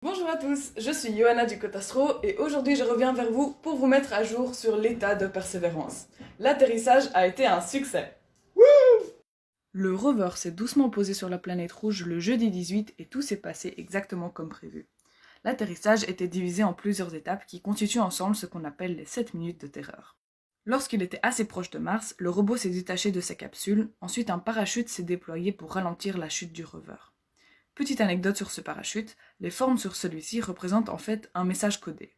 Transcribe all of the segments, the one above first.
Bonjour à tous, je suis Johanna du Cotastro et aujourd'hui je reviens vers vous pour vous mettre à jour sur l'état de Persévérance. L'atterrissage a été un succès. Le rover s'est doucement posé sur la planète rouge le jeudi 18 et tout s'est passé exactement comme prévu. L'atterrissage était divisé en plusieurs étapes qui constituent ensemble ce qu'on appelle les 7 minutes de terreur. Lorsqu'il était assez proche de Mars, le robot s'est détaché de sa capsule, ensuite un parachute s'est déployé pour ralentir la chute du rover. Petite anecdote sur ce parachute, les formes sur celui-ci représentent en fait un message codé.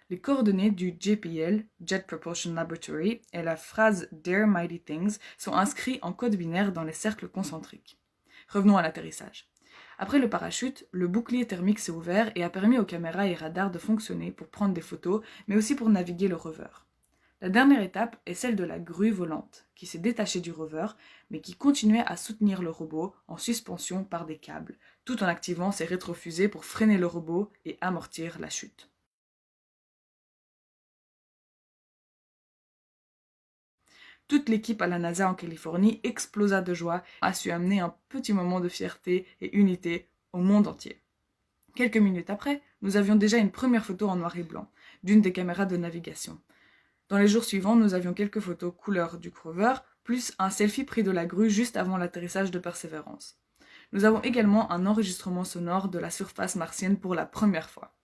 Les coordonnées du JPL, Jet Propulsion Laboratory, et la phrase Dare Mighty Things sont inscrits en code binaire dans les cercles concentriques. Revenons à l'atterrissage. Après le parachute, le bouclier thermique s'est ouvert et a permis aux caméras et radars de fonctionner pour prendre des photos, mais aussi pour naviguer le rover. La dernière étape est celle de la grue volante, qui s'est détachée du rover, mais qui continuait à soutenir le robot en suspension par des câbles, tout en activant ses rétrofusées pour freiner le robot et amortir la chute. Toute l'équipe à la NASA en Californie explosa de joie, a su amener un petit moment de fierté et unité au monde entier. Quelques minutes après, nous avions déjà une première photo en noir et blanc, d'une des caméras de navigation. Dans les jours suivants, nous avions quelques photos couleur du rover, plus un selfie pris de la grue juste avant l'atterrissage de Persévérance. Nous avons également un enregistrement sonore de la surface martienne pour la première fois.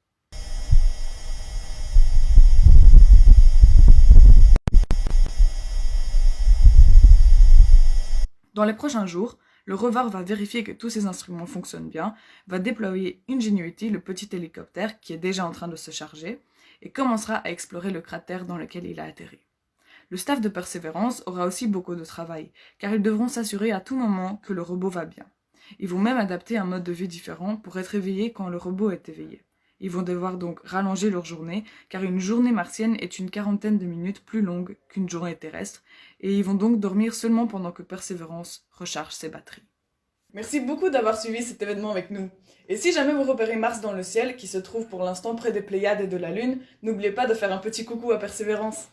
Dans les prochains jours, le rover va vérifier que tous ses instruments fonctionnent bien, va déployer Ingenuity, le petit hélicoptère qui est déjà en train de se charger, et commencera à explorer le cratère dans lequel il a atterri. Le staff de Persévérance aura aussi beaucoup de travail, car ils devront s'assurer à tout moment que le robot va bien. Ils vont même adapter un mode de vie différent pour être éveillés quand le robot est éveillé. Ils vont devoir donc rallonger leur journée, car une journée martienne est une quarantaine de minutes plus longue qu'une journée terrestre, et ils vont donc dormir seulement pendant que Persévérance recharge ses batteries. Merci beaucoup d'avoir suivi cet événement avec nous. Et si jamais vous repérez Mars dans le ciel, qui se trouve pour l'instant près des Pléiades et de la Lune, n'oubliez pas de faire un petit coucou à Persévérance.